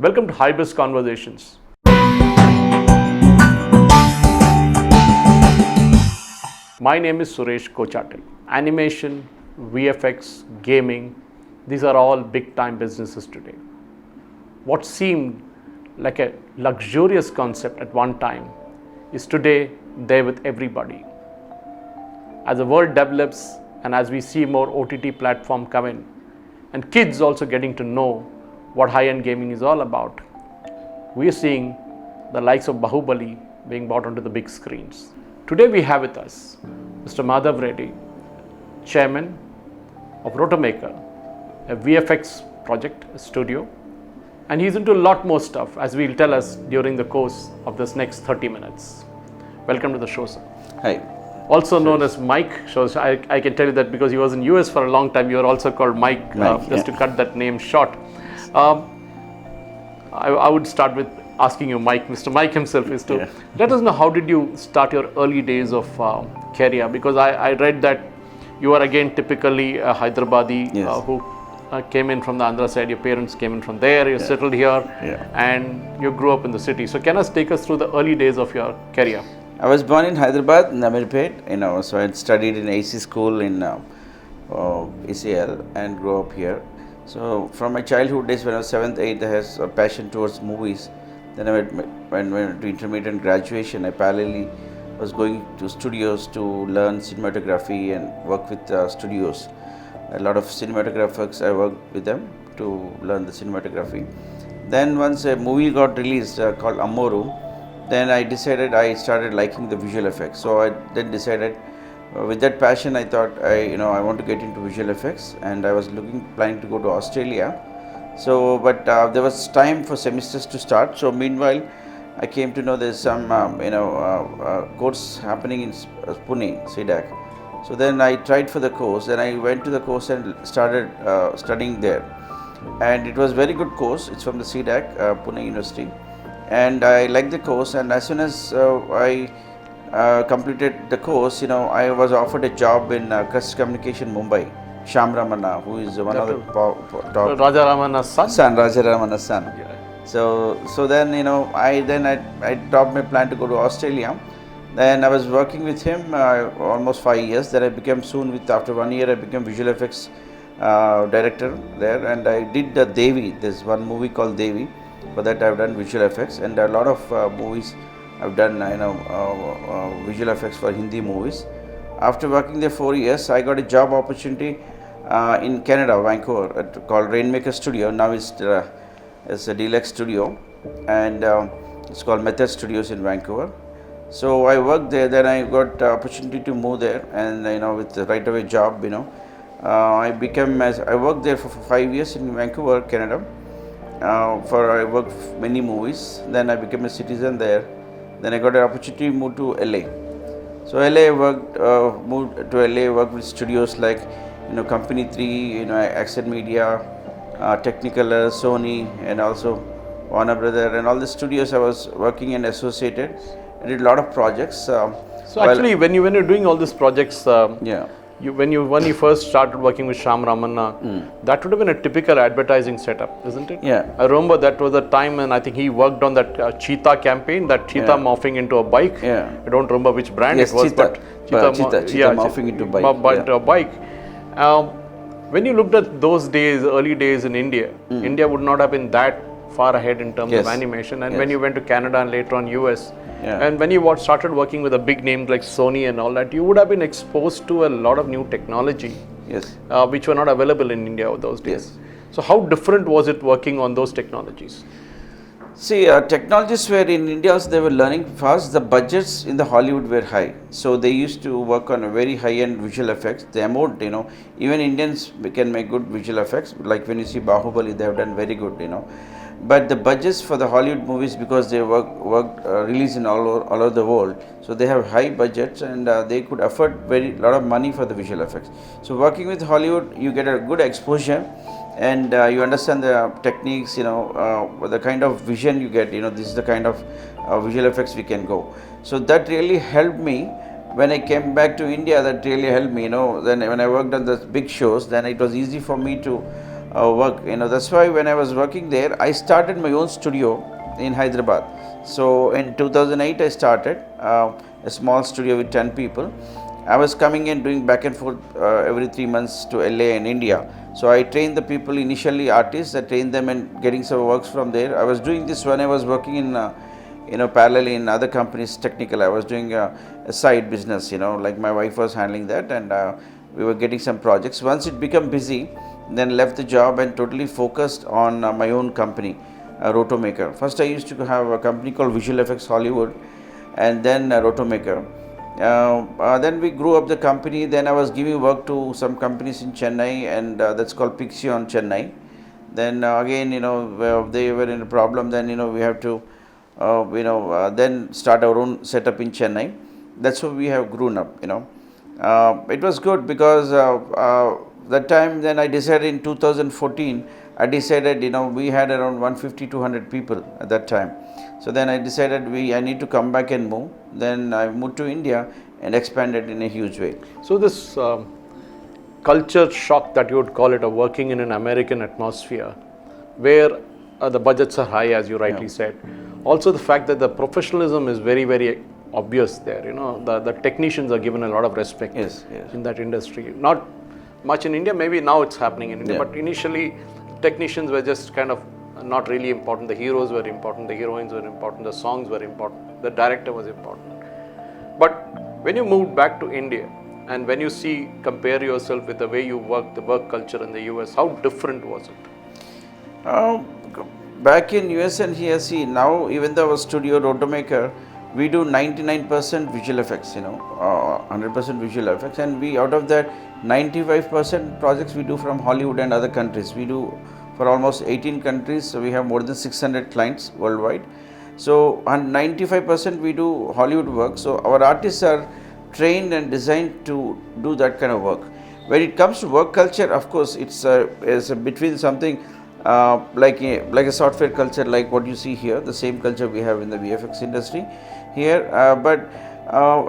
Welcome to Hybris Conversations. My name is Suresh Kochatil. Animation, VFX, gaming, these are all big time businesses today. What seemed like a luxurious concept at one time is today there with everybody. As the world develops and as we see more OTT platform come in, and kids also getting to know what high-end gaming is all about, we are seeing the likes of Bahubali being brought onto the big screens. Today we have with us Mr. Madhav Reddy, Chairman of Rotomaker, a VFX project studio, and he's into a lot more stuff, as he'll tell us during the course of this next 30 minutes. Welcome to the show, sir. Hi. Also known as Mike. So I can tell you that because he was in US for a long time, you are also called Mike, just to cut that name short. I would start with asking you, Mike. Mr. Mike himself is to let us know, how did you start your early days of career? Because I read that you are again typically a Hyderabadi who came in from the Andhra side. Your parents came in from there. You settled here, and you grew up in the city. So can you take us through the early days of your career? I was born in Hyderabad, Namirpet, so I studied in AC school in ECL and grew up here. So from my childhood days, when I was 7th, 8th, I had a passion towards movies. Then I went to intermediate and graduation. I parallelly was going to studios to learn cinematography and work with studios. A lot of cinematographers, I worked with them to learn the cinematography. Then once a movie got released called Ammoru, then I started liking the visual effects. So I then decided, with that passion, I thought I want to get into visual effects, and I was planning to go to Australia. So, but there was time for semesters to start. So meanwhile, I came to know there's some course happening in Pune, CDAC. So then I tried for the course. Then I went to the course and started studying there. And it was very good course. It's from the CDAC, Pune University. And I liked the course. And as soon as I completed the course, I was offered a job in Crest Communication, Mumbai. Shyam Ramana, who is one of the top Raja Ramana's son. Raja Ramana's son. Yeah. So then I dropped my plan to go to Australia. Then I was working with him almost 5 years. Then I became after 1 year, I became visual effects director there, and I did Devi. There's one movie called Devi. For that, I've done visual effects, and a lot of movies I've done. Visual effects for Hindi movies. After working there 4 years, I got a job opportunity in Canada, Vancouver, called Rainmaker Studio. Now it's a deluxe studio, and it's called Method Studios in Vancouver. So I worked there. Then I got opportunity to move there, and with the right away job, I worked there for 5 years in Vancouver, Canada. I worked many movies. Then I became a citizen there. Then I got an opportunity to move to LA. So LA moved to LA, worked with studios like Company 3, Accent Media, Technicolor, Sony, and also Warner Brother, and all the studios I was working and associated. I did a lot of projects. So actually, when you're doing all these projects, when you first started working with Shyam Ramana, that would have been a typical advertising setup, isn't it? Yeah. I remember that was the time, and I think he worked on that cheetah campaign, that cheetah morphing into a bike. Yeah. I don't remember which brand Yes, it was, cheetah. but cheetah morphing into bike. But a bike. When you looked at those days, early days in India, India would not have been that far ahead in terms of animation. And when you went to Canada and later on US, and when you started working with a big names like Sony and all that, you would have been exposed to a lot of new technology, which were not available in India those days. So how different was it working on those technologies? See, technologists were in India, they were learning fast. The budgets in the Hollywood were high. So they used to work on a very high-end visual effects. The amount, even Indians can make good visual effects. Like when you see Bahubali, they have done very good, But the budgets for the Hollywood movies, because they release in all over the world, so they have high budgets, and they could afford lot of money for the visual effects. So working with Hollywood, you get a good exposure, and you understand the techniques, the kind of vision you get, this is the kind of visual effects we can go. So that really helped me. When I came back to India, that really helped me, Then when I worked on the big shows, then it was easy for me to work. That's why when I was working there, I started my own studio in Hyderabad. So in 2008, I started a small studio with 10 people. I was coming and doing back and forth every 3 months to LA and India. So I trained the people, initially artists. I trained them and getting some works from there. I was doing this when I was working in parallelly in other companies, technical. I was doing a side business, like my wife was handling that, and we were getting some projects. Once it became busy, then left the job and totally focused on my own company, Rotomaker. First I used to have a company called Visual Effects Hollywood, and then Rotomaker. Then we grew up the company. Then I was giving work to some companies in Chennai, and that's called Pixion Chennai. Then again, they were in a problem. Then we have to then start our own setup in Chennai. That's how we have grown up. It was good because that time, then I decided in 2014, I decided, we had around 150, 200 people at that time. So then I decided I need to come back and move. Then I moved to India and expanded in a huge way. So this culture shock that you would call it, of working in an American atmosphere, where the budgets are high, as you rightly said. Also the fact that the professionalism is very, very obvious there. The technicians are given a lot of respect in that industry. Not much in India, maybe now it's happening in India, but initially technicians were just kind of not really important. The heroes were important, the heroines were important, the songs were important, the director was important. But when you moved back to India, and when you compare yourself with the way you work, the work culture in the US, how different was it? Back in US and here, now even though our studio Rotomaker, we do 99% visual effects, 100% visual effects, and we out of that 95% projects we do from Hollywood and other countries. We do for almost 18 countries, so we have more than 600 clients worldwide. So 95% we do Hollywood work. So our artists are trained and designed to do that kind of work. When it comes to work culture, of course, it's between something like a software culture, like what you see here, the same culture we have in the VFX industry here. But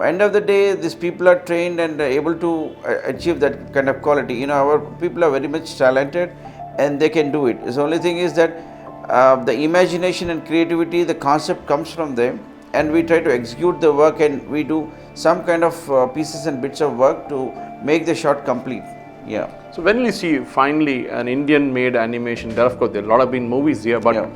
end of the day, these people are trained and able to achieve that kind of quality. Our people are very much talented and they can do it. The only thing is that the imagination and creativity, the concept comes from them, and we try to execute the work, and we do some kind of pieces and bits of work to make the shot complete. Yeah. So when we see finally an Indian made animation, there of course there are a lot of been movies here, but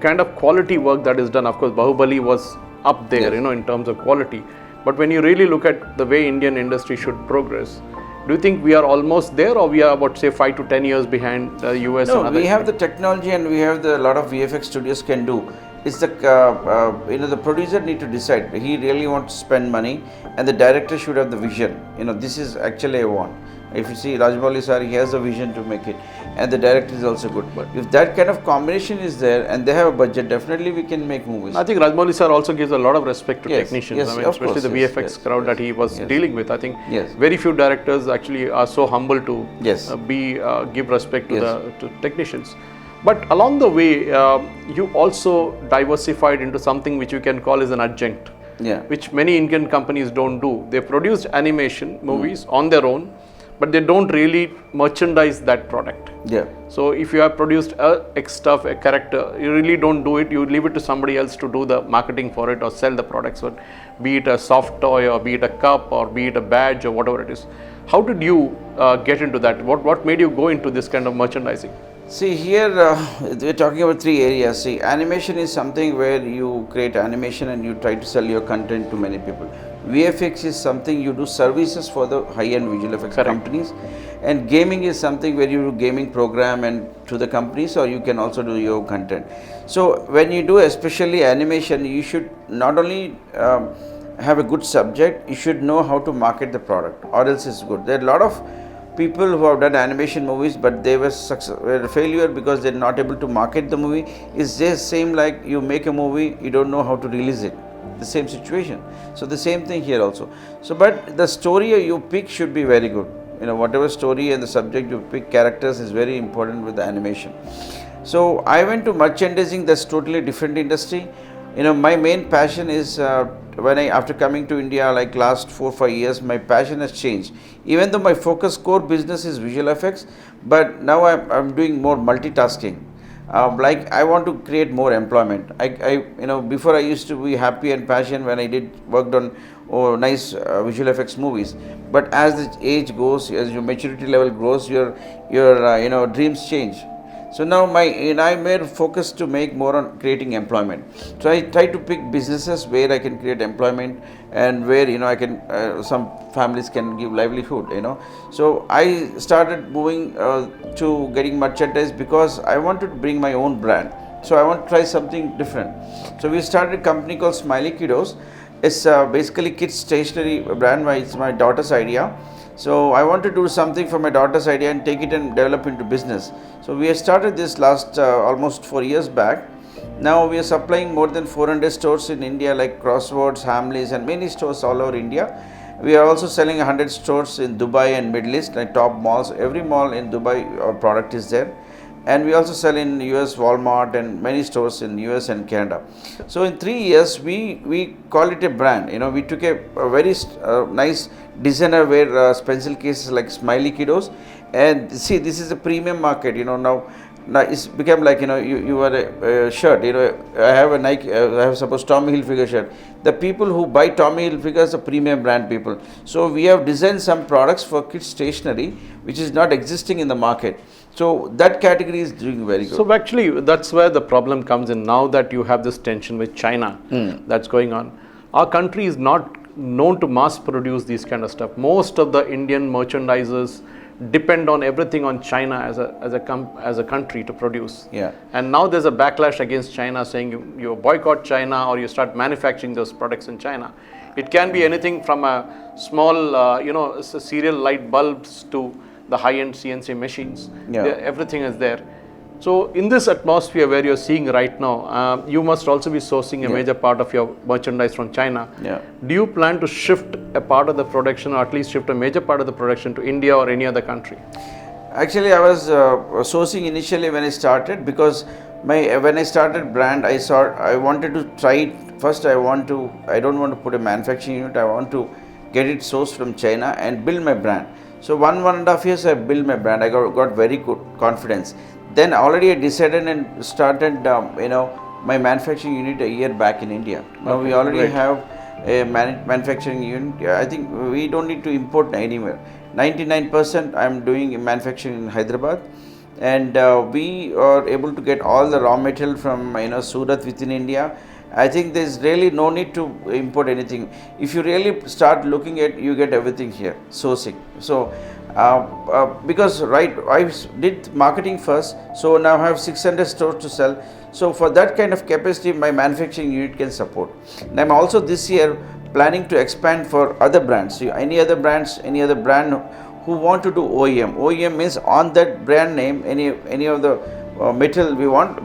kind of quality work that is done, of course Bahubali was up there, in terms of quality. But when you really look at the way Indian industry should progress, do you think we are almost there, or we are about say 5 to 10 years behind the US? No, we have the technology, and we have a lot of VFX studios can do. It's the the producer need to decide. He really wants to spend money, and the director should have the vision. This is actually I want. If you see Rajamouli sir, he has a vision to make it, and the director is also good. But if that kind of combination is there and they have a budget, definitely we can make movies. I think Rajamouli sir also gives a lot of respect to technicians. Yes, especially course, the VFX crowd that he was dealing with. I think very few directors actually are so humble to give respect to to technicians. But along the way, you also diversified into something which you can call as an adjunct, which many Indian companies don't do. They produced animation movies on their own, but they don't really merchandise that product. So if you have produced a character, you really don't do it. You leave it to somebody else to do the marketing for it or sell the products. So be it a soft toy, or be it a cup, or be it a badge, or whatever it is. How did you get into that? What made you go into this kind of merchandising? See, here we're talking about three areas. See, animation is something where you create animation and you try to sell your content to many people. VFX is something you do services for the high-end visual effects companies, and gaming is something where you do gaming program and to the companies, or you can also do your content. So when you do especially animation, you should not only have a good subject, you should know how to market the product, or else it's good. There are a lot of people who have done animation movies, but they were a failure because they're not able to market the movie. It's just same like you make a movie, you don't know how to release it. The same situation. So the same thing here also. So, but the story you pick should be very good. Whatever story and the subject you pick, characters is very important with the animation. So I went to merchandising. That's totally different industry. My main passion is when I after coming to India, like last 4-5 years, my passion has changed. Even though my focus core business is visual effects, but now I'm doing more multitasking. Like I want to create more employment. Before I used to be happy and passion when I worked on nice visual effects movies. But as the age goes, as your maturity level grows, your dreams change. So now I made focus to make more on creating employment. So I try to pick businesses where I can create employment and where I can some families can give livelihood. So I started moving to getting merchandise because I wanted to bring my own brand. So I want to try something different. So we started a company called Smiley Kiddos. It's basically kids stationery brand. It's my daughter's idea. So I want to do something for my daughter's idea and take it and develop into business. So we have started this last almost 4 years back. Now we are supplying more than 400 stores in India like Crosswords, Hamleys and many stores all over India. We are also selling 100 stores in Dubai and Middle East, like top malls. Every mall in Dubai, our product is there. And we also sell in US Walmart and many stores in US and Canada. So in 3 years, we call it a brand. We took a very nice designer wear pencil cases like Smiley Kiddos. And see, this is a premium market. Now it's become like you are a shirt. I have a Nike. I have suppose Tommy Hilfiger shirt. The people who buy Tommy Hilfiger are premium brand people. So we have designed some products for kids stationery which is not existing in the market. So that category is doing very good. So actually, that's where the problem comes in. Now that you have this tension with China that's going on, our country is not known to mass produce these kind of stuff. Most of the Indian merchandisers depend on everything on China as a country to produce. Yeah. And now there's a backlash against China saying you boycott China or you start manufacturing those products in China. It can be anything from a small, serial light bulbs to the high-end CNC machines. Yeah. Everything is there. So in this atmosphere where you're seeing right now, you must also be sourcing a major part of your merchandise from China. Yeah. Do you plan to shift a part of the production or at least shift a major part of the production to India or any other country? Actually, I was sourcing initially when I started because when I started brand, I wanted to try it. First, I don't want to put a manufacturing unit. I want to get it sourced from China and build my brand. So 1.5 years I built my brand. I got very good confidence. Then already I decided and started my manufacturing unit a year back in India. Now we already have a manufacturing unit. I think we don't need to import anywhere. 99% I am doing manufacturing in Hyderabad, and we are able to get all the raw material from Surat within India. I think there's really no need to import anything. If you really start looking at, you get everything here, sourcing. So because I did marketing first, so now I have 600 stores to sell. So for that kind of capacity, my manufacturing unit can support. And I'm also this year planning to expand for other brands. So any other brand who want to do OEM. OEM means on that brand name, any of the material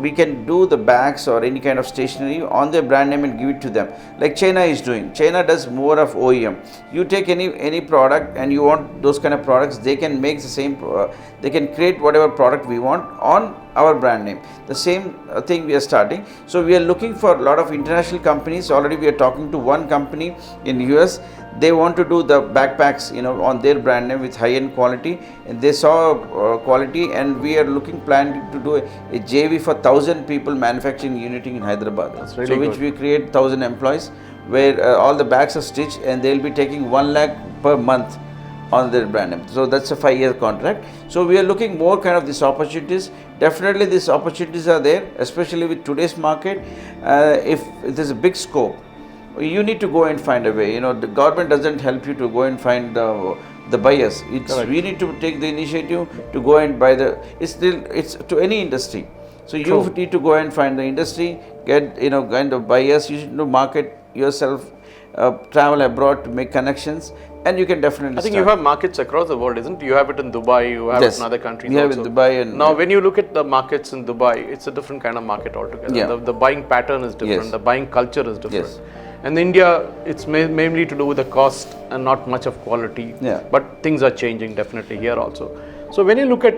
we can do the bags or any kind of stationery on their brand name and give it to them, like China is doing. China does more of OEM. You take any product and you want those kind of products, they can make the same, they can create whatever product we want on our brand name. The same thing we are starting. So we are looking for a lot of international companies. Already we are talking to one company in US. They want to do the backpacks on their brand name with high-end quality, and they saw quality, and we are planning to do a JV for 1,000 people manufacturing unit in Hyderabad. That's really which we create 1,000 employees where all the bags are stitched, and they will be taking 1 lakh per month on their brand name. So that's a 5-year contract. So we are looking more kind of these opportunities. Definitely these opportunities are there, especially with today's market. If there's a big scope, you need to go and find a way. The government doesn't help you to go and find the buyers. We need to take the initiative to go and buy it's to any industry. So you need to go and find the industry, get kind of buyers. You should market yourself, travel abroad to make connections, and you can definitely. I think you have markets across the world, isn't it? You have it in Dubai, you have it in other countries. We have in Dubai. And now, when you look at the markets in Dubai, it's a different kind of market altogether. Yeah. The buying pattern is different. Yes. The buying culture is different. Yes. And in India, it's mainly to do with the cost and not much of quality. Yeah. But things are changing definitely here also. So when you look at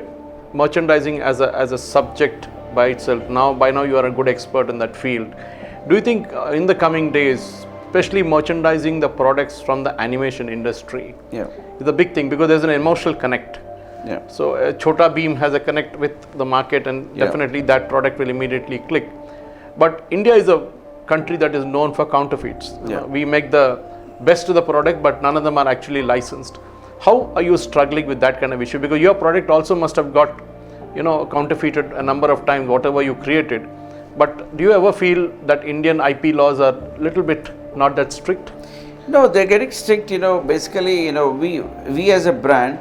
merchandising as a subject by itself, by now you are a good expert in that field. Do you think in the coming days, especially merchandising the products from the animation industry Yeah. is a big thing because there's an emotional connect. Yeah. So Chota Beam has a connect with the market, and Yeah. definitely that product will immediately click. But India is a country that is known for counterfeits. Yeah. We make the best of the product, but none of them are actually licensed. How are you struggling with that kind of issue? Because your product also must have got, counterfeited a number of times, whatever you created. But do you ever feel that Indian IP laws are a little bit not that strict? No, they're getting strict. Basically, we as a brand,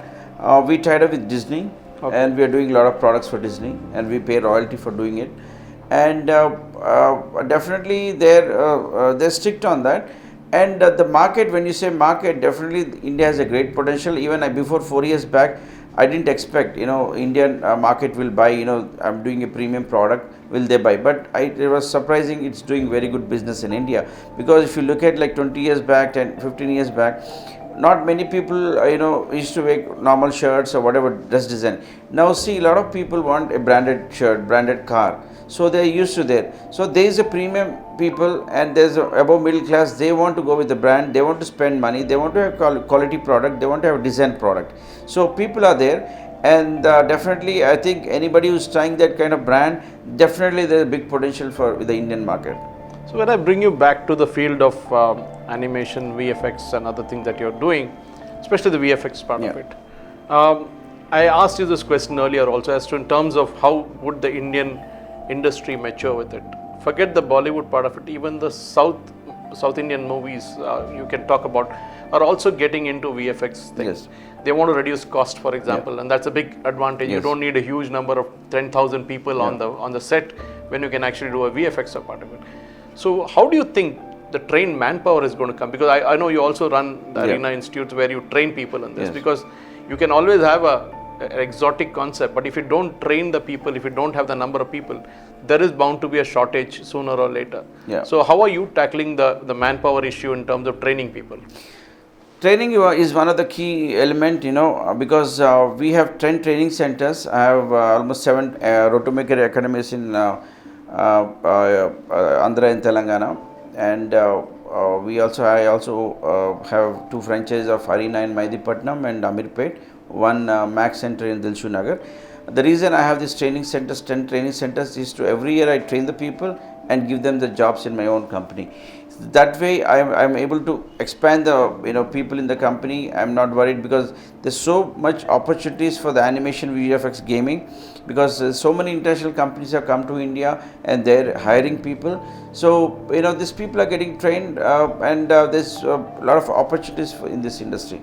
we tied up with Disney, Okay. and we are doing a lot of products for Disney, and we pay royalty for doing it. And definitely, they're strict on that. And the market, when you say market, definitely India has a great potential. Even before 4 years back, I didn't expect, Indian market will buy, I'm doing a premium product, will they buy? But it was surprising, it's doing very good business in India. Because if you look at like 20 years back, 10, 15 years back, not many people, used to make normal shirts or whatever dress design. Now see, a lot of people want a branded shirt, branded car. So they're used to that. So there is a premium people, and there's a above middle class. They want to go with the brand. They want to spend money. They want to have quality product. They want to have a decent product. So people are there, and definitely I think anybody who's trying that kind of brand, definitely there's a big potential for the Indian market. So when I bring you back to the field of animation, VFX and other things that you're doing, especially the VFX part of Yeah. it, I asked you this question earlier also as to in terms of how would the Indian industry mature with it. Forget the Bollywood part of it, even the South Indian movies you can talk about are also getting into VFX things. Yes. They want to reduce cost, for example, and that's a big advantage. You Yes. don't need a huge number of 10,000 people on the set when you can actually do a VFX part of it. So how do you think the trained manpower is going to come? Because I know you also run the Yeah. Arena Institutes where you train people on this, Yes. because you can always have an exotic concept, but if you don't train the people, if you don't have the number of people, there is bound to be a shortage sooner or later. Yeah. So how are you tackling the manpower issue in terms of training people? Training is one of the key element, because we have 10 training centers. I have almost 7 Rotomaker academies in Andhra and Telangana, and I also have 2 franchises of Arena in Maidipatnam and Amirpet, one Max Center in Dilshu Nagar. The reason I have these training centers, 10 training centers, is to every year I train the people and give them the jobs in my own company. That way I'm able to expand the people in the company. I'm not worried because there's so much opportunities for the animation, VFX, gaming, because so many international companies have come to India and they're hiring people. So these people are getting trained, and there's a lot of opportunities in this industry.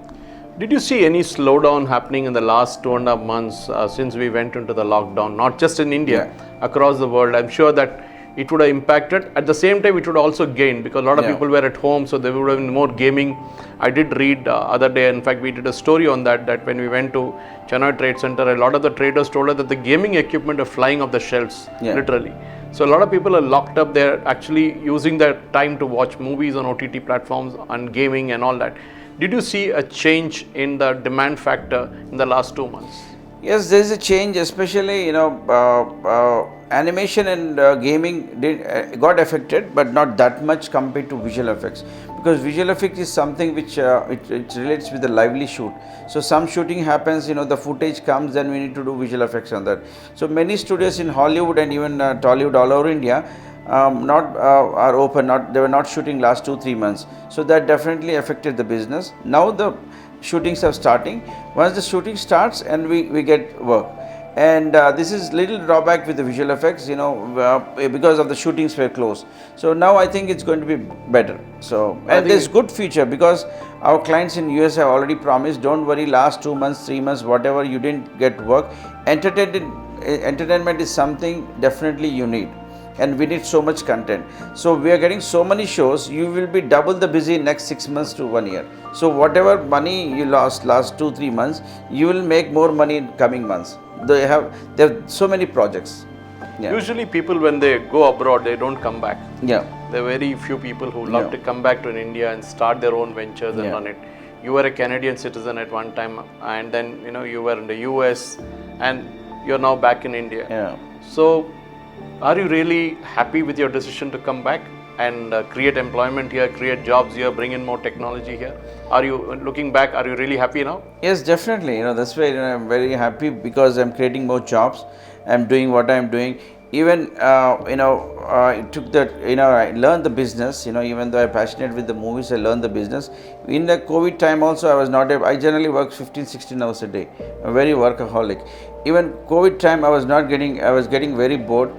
Did you see any slowdown happening in the last 2.5 months since we went into the lockdown? Not just in India, across the world. I'm sure that it would have impacted. At the same time, it would also gain because a lot of people were at home, so there would have been more gaming. I did read other day, in fact, we did a story on that when we went to Chennai Trade Center, a lot of the traders told us that the gaming equipment are flying off the shelves, literally. So a lot of people are locked up. They're actually using their time to watch movies on OTT platforms and gaming and all that. Did you see a change in the demand factor in the last 2 months? Yes, there is a change, especially animation and gaming got affected, but not that much compared to visual effects, because visual effects is something which it relates with the lively shoot. So some shooting happens, the footage comes, then we need to do visual effects on that. So many studios in Hollywood and even Tollywood all over India are open. They were not shooting last 2-3 months. So that definitely affected the business. Now the shootings are starting. Once the shooting starts, and we get work. And this is little drawback with the visual effects, because of the shootings were closed. So now I think it's going to be better. So, and there's good future because our clients in US have already promised, don't worry, last 2 months, 3 months, whatever you didn't get work. Entertainment is something definitely you need. And we need so much content. So we are getting so many shows, you will be double the busy next 6 months to 1 year. So whatever money you lost last 2-3 months, you will make more money in coming months. They have so many projects. Yeah. Usually people, when they go abroad, they don't come back. Yeah. There are very few people who love to come back to India and start their own ventures and run it. You were a Canadian citizen at one time, and then you were in the US, and you're now back in India. Yeah. So are you really happy with your decision to come back? and create employment here, create jobs here, bring in more technology here? Are you looking back? Are you really happy now? Yes, definitely. That's why I'm very happy because I'm creating more jobs. I'm doing what I'm doing. Even I took that. I learned the business. Even though I'm passionate with the movies, I learned the business. In the COVID time, also, I was not able. I generally work 15, 16 hours a day. I'm very workaholic. Even COVID time, I was not getting. I was getting very bored.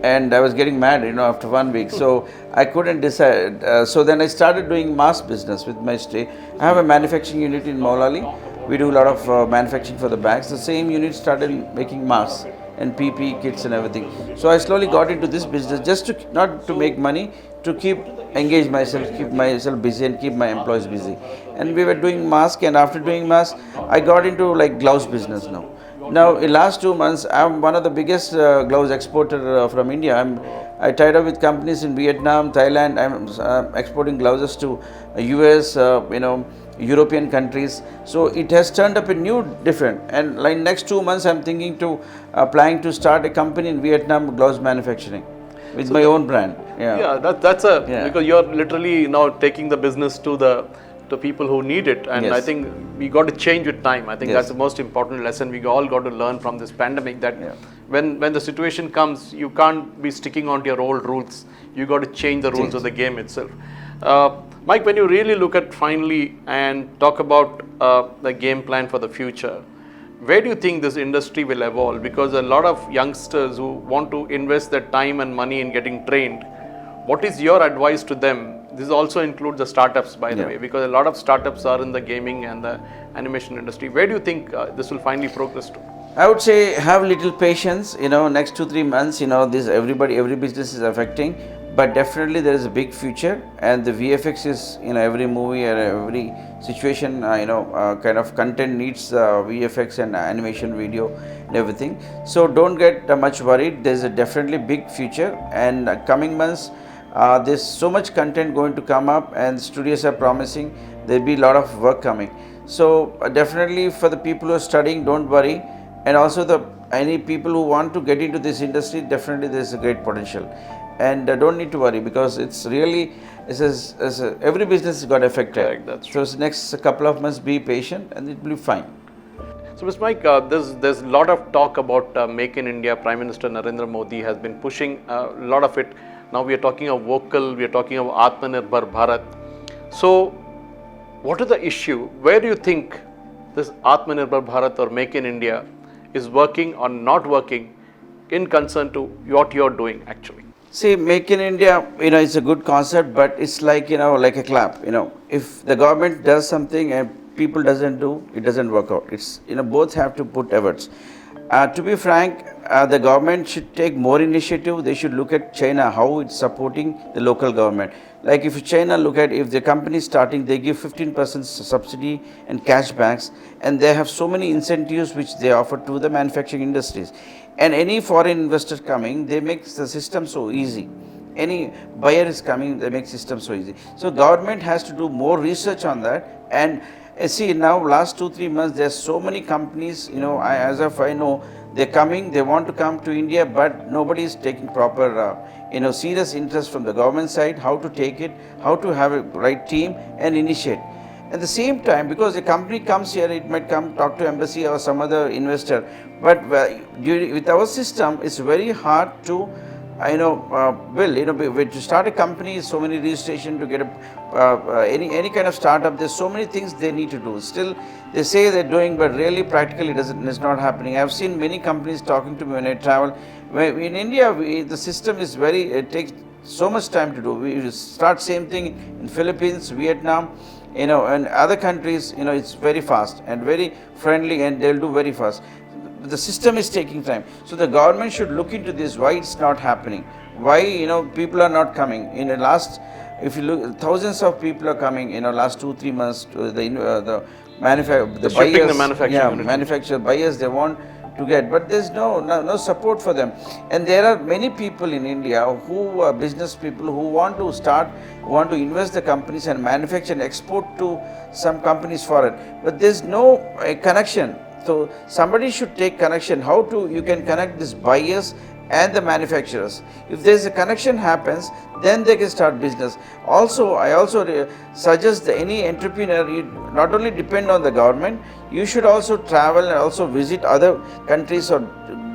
And I was getting mad, after 1 week. So I couldn't decide. So then I started doing mass business with my stay. I have a manufacturing unit in Maulali. We do a lot of manufacturing for the bags. The same unit started making masks and PPE kits and everything. So I slowly got into this business just to not to make money, to keep engage myself, keep myself busy and keep my employees busy. And we were doing mask, and after doing mask, I got into like gloves business now. Now, in last 2 months, I'm one of the biggest gloves exporter from India. I tied up with companies in Vietnam, Thailand. I'm exporting gloves to US, European countries. So it has turned up a new different. And like next 2 months, I'm thinking to planning to start a company in Vietnam, gloves manufacturing, with my own brand. Yeah, because you're literally now taking the business to the people who need it, and Yes. I think we got to change with time. I think Yes. that's the most important lesson we all got to learn from this pandemic, that when the situation comes, you can't be sticking on to your old rules. You got to change the rules of the game itself. Mike, when you really look at finally and talk about the game plan for the future, where do you think this industry will evolve? Because a lot of youngsters who want to invest their time and money in getting trained, what is your advice to them? This also includes the startups, by the way, because a lot of startups are in the gaming and the animation industry. Where do you think this will finally progress to? I would say have little patience. Next 2-3 months, every business is affecting, but definitely there is a big future, and the VFX is every movie or every situation. Kind of content needs VFX and animation, video, and everything. So don't get much worried. There's a definitely big future, and coming months. There's so much content going to come up, and studios are promising there'll be a lot of work coming. So definitely for the people who are studying, don't worry, and also any people who want to get into this industry, definitely there's a great potential, and don't need to worry, because it's really every business got affected. Correct, that's true. So next couple of months, be patient, and it will be fine. So, Mr. Mike, there's a lot of talk about Make in India. Prime Minister Narendra Modi has been pushing a lot of it. Now we are talking of vocal, we are talking of Atmanirbhar Bharat. So, what is the issue? Where do you think this Atmanirbhar Bharat or Make in India is working or not working in concern to what you're doing actually? See, Make in India, it's a good concept, but it's like, like a clap. If the government does something and people doesn't do, it doesn't work out. It's, both have to put efforts. To be frank, the government should take more initiative. They should look at China, how it's supporting the local government. Like if China look at, if the company is starting, they give 15% subsidy and cashbacks, and they have so many incentives which they offer to the manufacturing industries. And any foreign investor coming, they make the system so easy. Any buyer is coming, they make system so easy. So government has to do more research on that. And see, now last 2-3 months, there's so many companies, as of I know, they're coming, they want to come to India, but nobody is taking proper, serious interest from the government side, how to take it, how to have a right team and initiate. At the same time, because a company comes here, it might come talk to embassy or some other investor, but with our system, it's very hard to build. To start a company, so many registration to get any kind of startup. There's so many things they need to do. Still, they say they're doing, but really practically it's not happening. I've seen many companies talking to me when I travel. In India, the system is it takes so much time to do. We start same thing in Philippines, Vietnam, and other countries. It's very fast and very friendly, and they'll do very fast. The system is taking time. So the government should look into this, why it's not happening. Why, people are not coming. If you look, thousands of people are coming, last 2-3 months to the buyers, manufacturer buyers, they want to get, but there's no support for them. And there are many people in India who are business people who want to invest the companies and manufacture and export to some companies for it. But there's no connection. So somebody should take connection. You can connect these buyers and the manufacturers. If there is a connection happens, then they can start business. Also, I also suggest that any entrepreneur, you not only depend on the government, you should also travel and also visit other countries or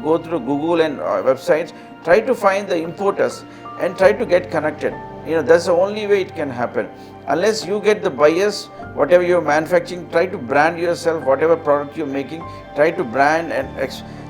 go through Google and websites, try to find the importers and try to get connected. That's the only way it can happen. Unless you get the buyers, whatever you're manufacturing, try to brand yourself, whatever product you're making, try to brand and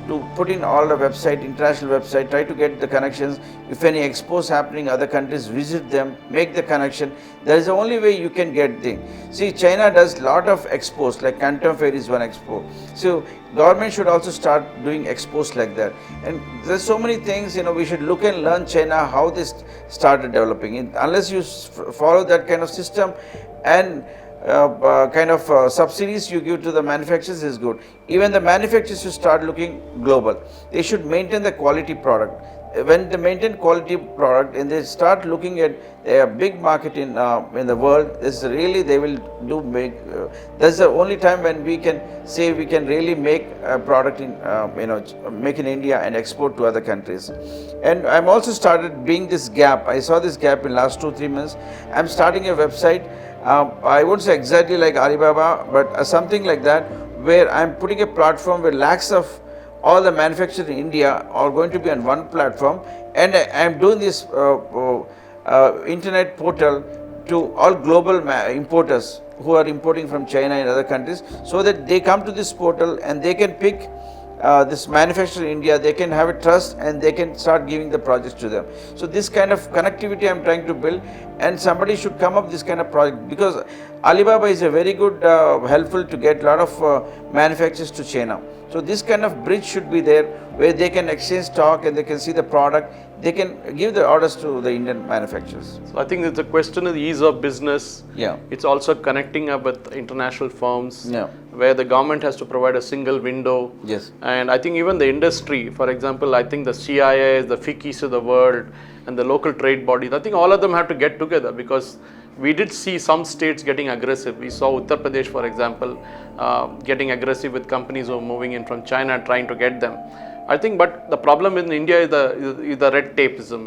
to put in all the website, international website, try to get the connections. If any expos happening, other countries, visit them, make the connection. That is the only way you can get things. See, China does lot of expos, like Canton Fair is one expo. So government should also start doing expos like that. And there's so many things, we should look and learn China, how they started developing. Unless you follow that kind of system and subsidies you give to the manufacturers is good. Even the manufacturers should start looking global. They should maintain the quality product. When they maintain quality product and they start looking at a big market in the world, this really they will do make. That's the only time when we can say we can really make a product in make in India and export to other countries. And I'm also started being this gap. I saw this gap in last 2-3 months. I'm starting a website. I won't say exactly like Alibaba, but something like that, where I'm putting a platform where lakhs of all the manufacturers in India are going to be on one platform, and I'm doing this internet portal to all global importers who are importing from China and other countries, so that they come to this portal and they can pick this manufacturer in India, they can have a trust and they can start giving the projects to them. So this kind of connectivity I'm trying to build, and somebody should come up this kind of project, because Alibaba is a very good helpful to get a lot of manufacturers to China. So this kind of bridge should be there, where they can exchange stock and they can see the product, they can give the orders to the Indian manufacturers. So I think it's a question of the ease of business. Yeah. It's also connecting up with international firms, Yeah. where the government has to provide a single window. Yes. And I think even the industry, for example, I think the CIIs, the FICCIs of the world, and the local trade bodies, I think all of them have to get together, because we did see some states getting aggressive. We saw Uttar Pradesh, for example, getting aggressive with companies who are moving in from China, trying to get them. I think, but the problem in India is the red tapeism.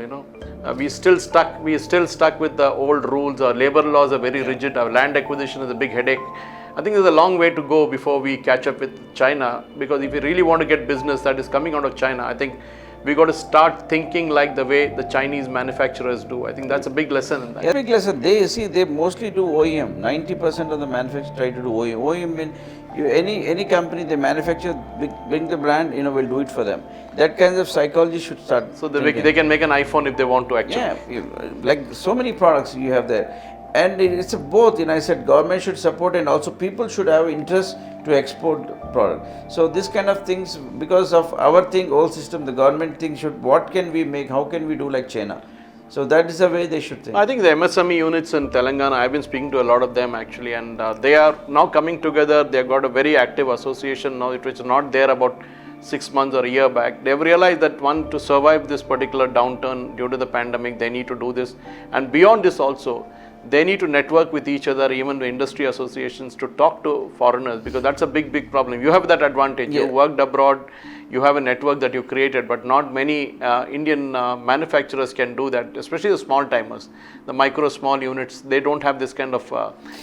We still stuck with the old rules. Our labor laws are very rigid. Our land acquisition is a big headache. I think there's a long way to go before we catch up with China, because if we really want to get business that is coming out of China, I think we got to start thinking like the way the Chinese manufacturers do. I think that's a big lesson in that. Yeah, big lesson. They mostly do OEM. 90% of the manufacturers try to do OEM. OEM means any company they manufacture, bring the brand, will do it for them. That kind of psychology should start. So they can make an iPhone if they want to actually. Yeah, like so many products you have there. And it's both, I said government should support, and also people should have interest to export product. So this kind of things, because of our old system, the government thing should, what can we make, how can we do like China? So that is the way they should think. I think the MSME units in Telangana, I've been speaking to a lot of them actually, and they are now coming together. They've got a very active association now, which was not there about 6 months or a year back. They've realized that to survive this particular downturn due to the pandemic, they need to do this. And beyond this also, they need to network with each other, even the industry associations, to talk to foreigners, because that's a big problem. You have that advantage. Yeah. You worked abroad, you have a network that you created, but not many Indian manufacturers can do that, especially the small timers, the micro small units. They don't have this kind of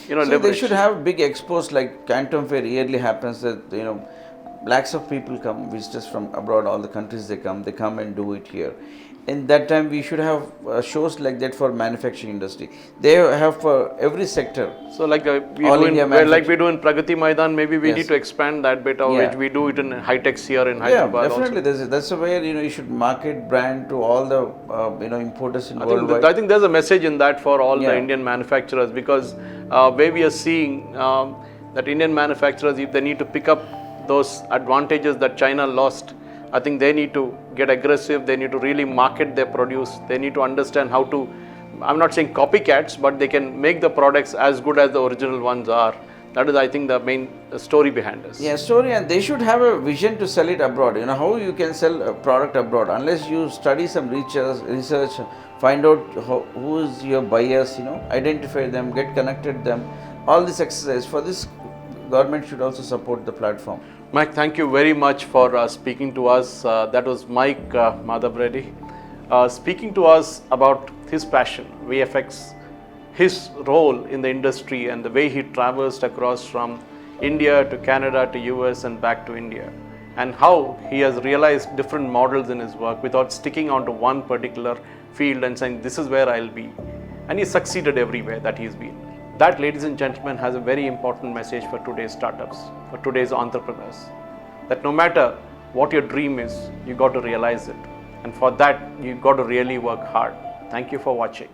leverage. They should have big expos like Canton Fair yearly happens, that lakhs of people come, visitors from abroad, all the countries they come and do it here. In that time, we should have shows like that for manufacturing industry. They have for every sector. So like we do in Pragati Maidan, maybe we need to expand that bit of which we do it in Hi-Techs here in Hyderabad. Yeah, definitely. That's where you should market brand to all the importers in worldwide. I think there's a message in that for all the Indian manufacturers, because where we are seeing that Indian manufacturers, if they need to pick up those advantages that China lost, I think they need to get aggressive. They need to really market their produce. They need to understand how to, I'm not saying copycats, but they can make the products as good as the original ones are. That is, I think, the main story behind this. Yeah, story, and they should have a vision to sell it abroad. How you can sell a product abroad unless you study some research, find out who is your buyers, identify them, get connected them. All this exercise. For this, government should also support the platform. Mike, thank you very much for speaking to us. That was Mike Madhav Reddy speaking to us about his passion, VFX, his role in the industry, and the way he traversed across from India to Canada to US and back to India, and how he has realized different models in his work without sticking onto one particular field and saying, this is where I'll be. And he succeeded everywhere that he's been. That, ladies and gentlemen, has a very important message for today's startups, for today's entrepreneurs. That no matter what your dream is, you got to realize it. And for that, you got to really work hard. Thank you for watching.